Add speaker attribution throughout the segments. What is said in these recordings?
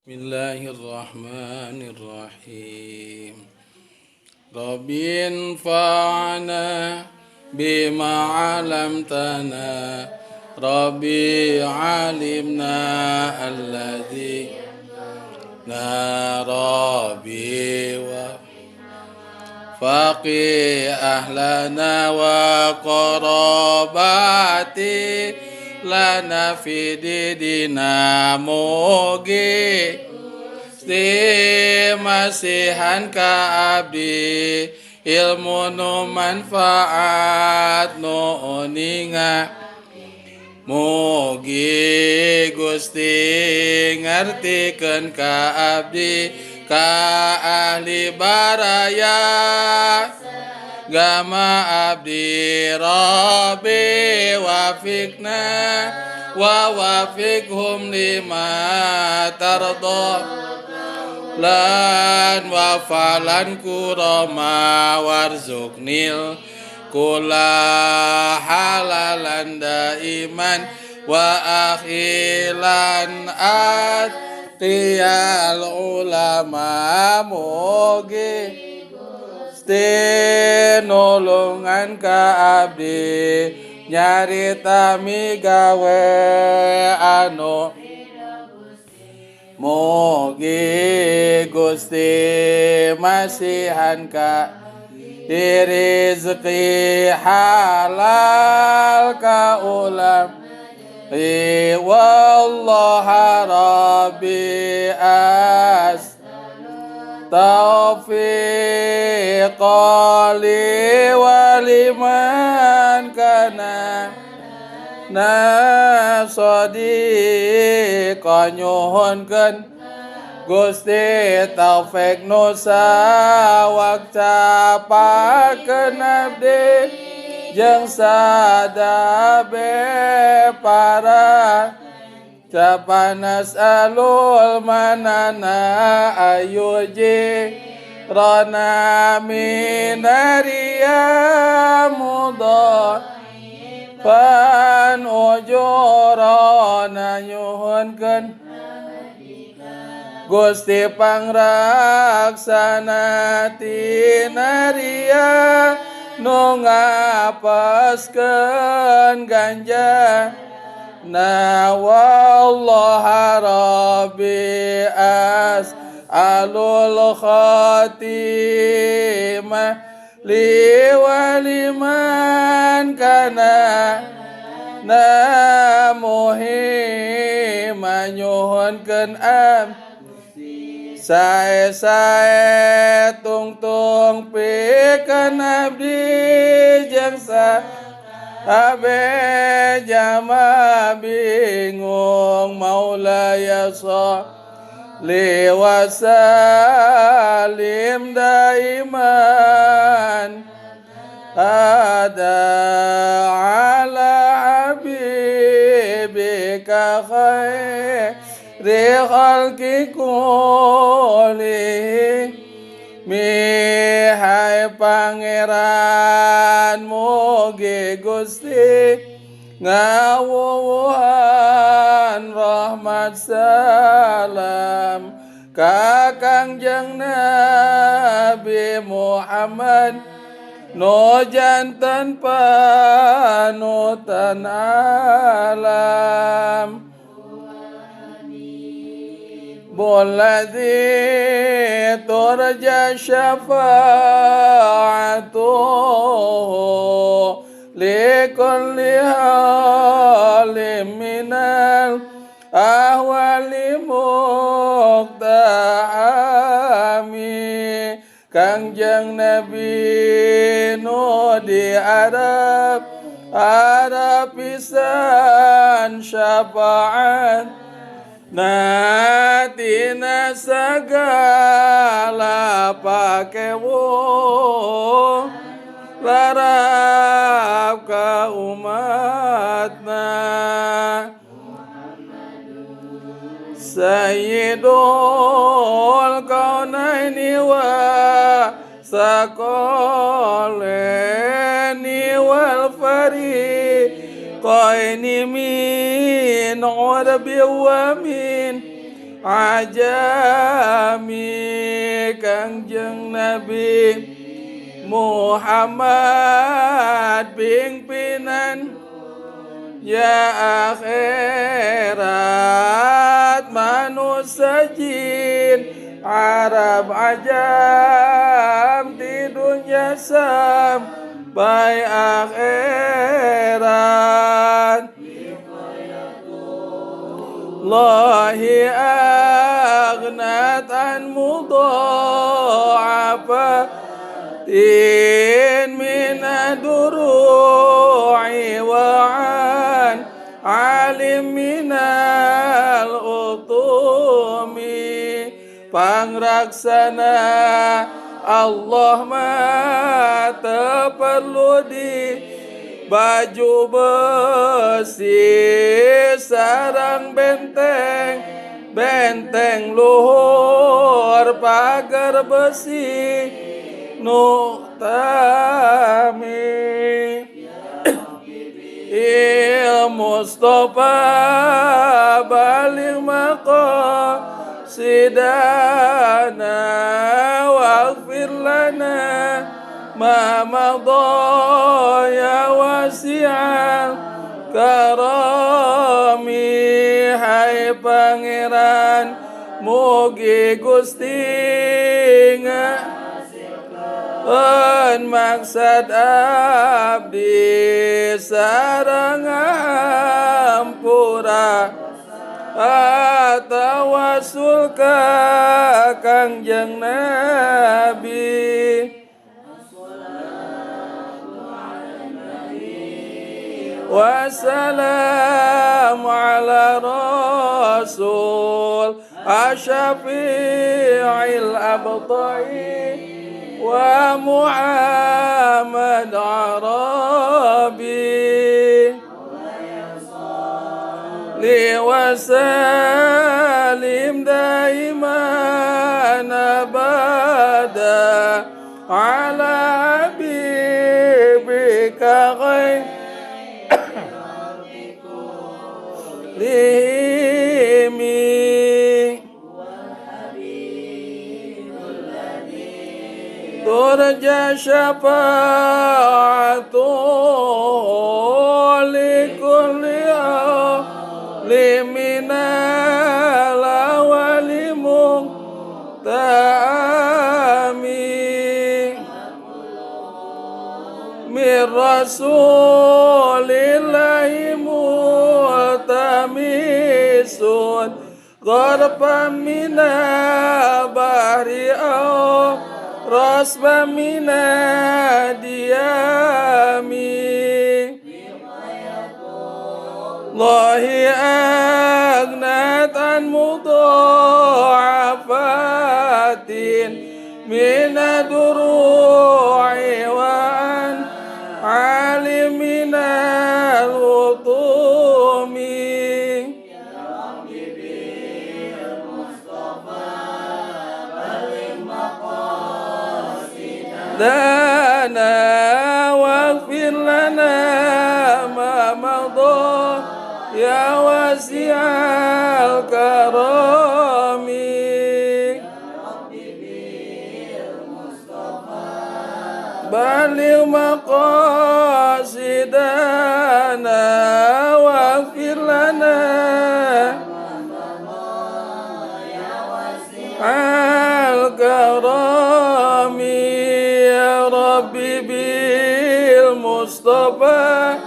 Speaker 1: Bismillahirrahmanirrahim. Rabbi anfa'na bima 'allamtana. Rabbi 'alimna alladzi Rabbi wa faqih ahlana wa qarabati lana fi didina mugi masihan ka abdi ilmu nu manfaat nu uninga mugi Gusti ngartikeun ka abdi ka ahli baraya gama abdi Rabbi wafikna wa wafikhum lima tardo lan wafalan kurama warzuknil kula halalan daiman wa akhilan atiyal ulama mugi nulungan ka abdi nyarita migawe anu mugi Gusti masihan ka rizki halal ka ulam wallaha rabbi as taufiqa li waliman kana sadiqa nyuhunkeun Gusti taufik nu sawakcapakeun abdi jeung sadabe para capanas alul manana ayuji rana minaria mudah pan ujurana nyuhunkeun Gusti pangraksana tinaria nu ngapaskeun ganja na wallaha rabbi as'alul khatimah li waliman kana muhimma nyuhunkeun sae tungtung pikeun abdi jeung sahabe jama bingung maulaya sholli wa salim daiman ada ala habibika khairi khalqi kulli mihai pangeran mugi Gusti ngawuhan rahmat salam ka Kangjeng Nabi Muhammad nu janten panutan alam bolladzi turja syafa'atuhu likulli halim minal ahwali muqta'ami Kangjeng Nabi nu diarap pisan syafaat natina sagala pakewo larap ka umatna Sayyidul kaunaini wa saqalaini wal fariqaini min urbi wa min ajami Kangjeng Nabi Muhammad pimpinan ya akhirat manusia jin Arab ajam di dunia sampai akhirat Allahi aghnatan mudha'afatin minaduru'i wa'an alim minal utumi pangraksana Allah mata perlu di baju besi sarang benteng luhur pagar besi nuktami il Mustafa balik maqasidana waghfir lana ma madha ya wasi'al karami hai pangeran mugi Gusti ngahasilkeun maksad abdi sareng ampura tawasul ka Kangjeng Nabi wassalamu ala rasul asyafi'il abta'i wa Muhammad Arabi li wasalim daiman abada ala habibika ghair limi turja syafa'atu likulli liminal awalimu ta'ami mir rasulillahi multamisun gharban mina bahri au rasban mina diyami Allahi agnatan mudha'afatin minaduru'i wa'an alim minal utumi dana waghfir lana ma madha ya wasi'al karami baligh maqasidana waghfir lana al karami ya Rabbi bil Mustafa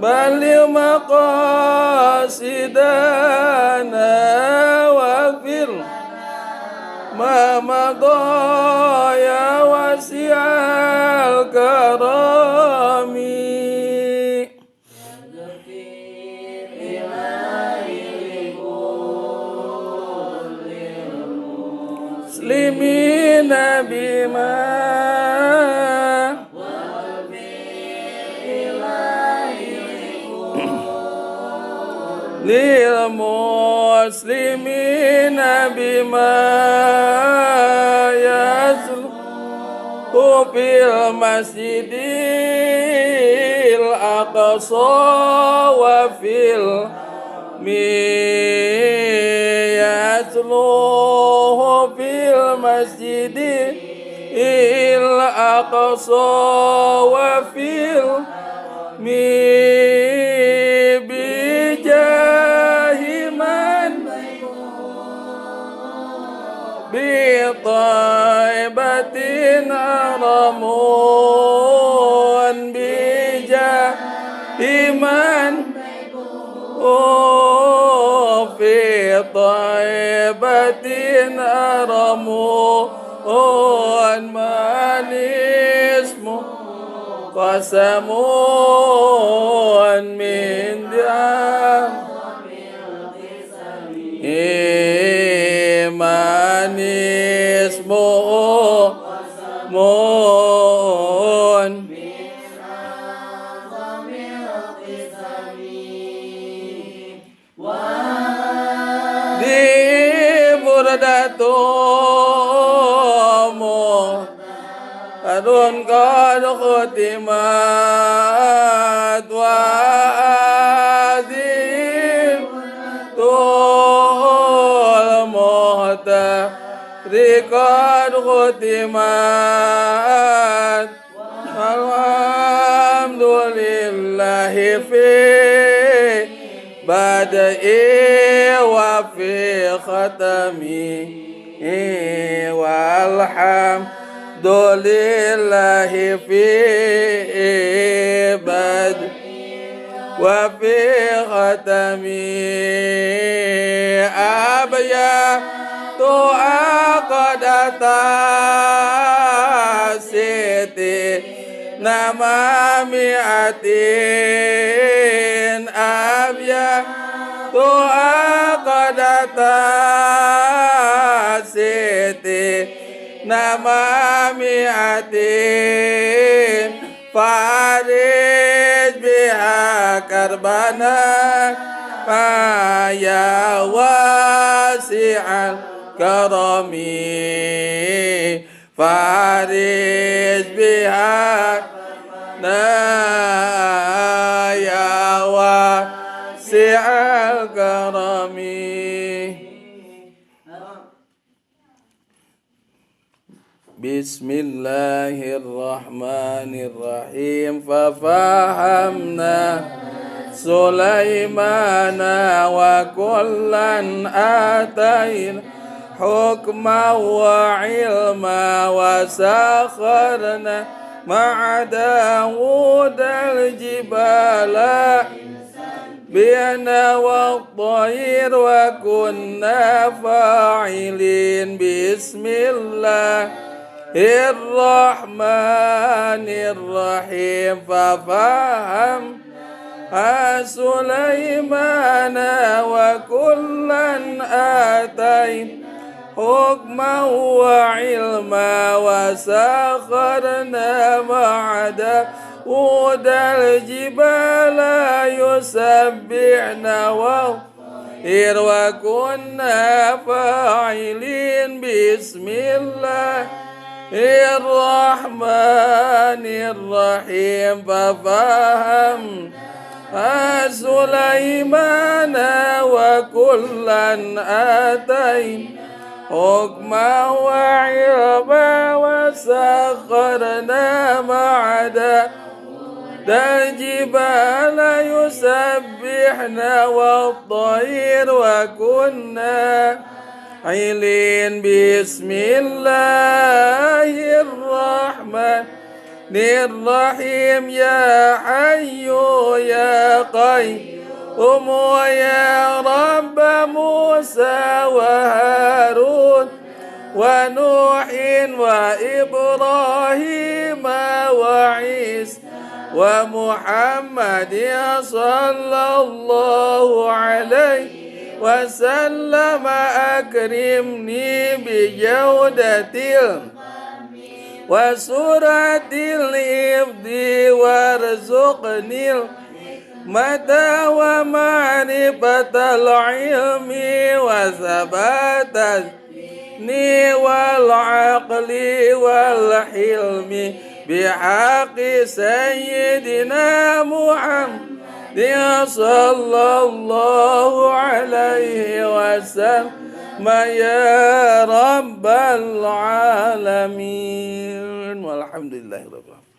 Speaker 1: baligh maqasidana waghfir ma madha ya wasi'al karami muslimina bima lil muslimina bima yazlu fil masjidil aqsa wa fil miyatu وأصله في المسجد الأقصى وفي بجاه من بطيبة أرمون بجاه من في طيبة أرمون من اسمه قسم من دعاء من اسمه مون di burdatumu adun qad khutimat wa azim tul muhta riqad khutimat alhamdulillahi fi badai wa fi khatami walhamdulillahi fi badai wa fi khatami abya tu aqadata siti nama mi'atin abya tu aqadata siti nama mi'atin farij biha karbana ya wasi'al karami farij biha ya wasi'al karami. Bismillahirrahmanirrahim. Fafahamna Sulaimana wa kullan ataina hukma wa ilma wa sakharna ma'a Dawud al-jibala bi'ana wa at-tayr wa kunna fa'ilin. Bismillahirrahmanirrahim. Fafaham Sulaimana wa kullan ataina hukma wa ilma wa sakharna ma'a Dawud al-jibala yusabbihna wa kunna fa'ilin. Bismillahirrahmanirrahim. Fafaham Sulaimana wa kullan ataina hukma wa ilma wa sakharna ma'a Dawud al-jibala yusabbihna wa at-tayr wa kunna fa'ilin. Bismillahirrahmanirrahim. Ya hayyu ya qayyum ya Rabb Musa wa Harun wa Nuhin wa Ibrahim wa Isa wa Muhammad sallallahu alaihi wa sallam. Akrimni bi jawdatil wa suratil hifdi warzuqnil mata wa ma'rifatal ilmi wa sabatat ni wal aqli wal hilmi bihaqi sayyidina Muhammad sallallahu alaihi wasallam. ya rabbal alamin. Walhamdulillahirabbil alamin.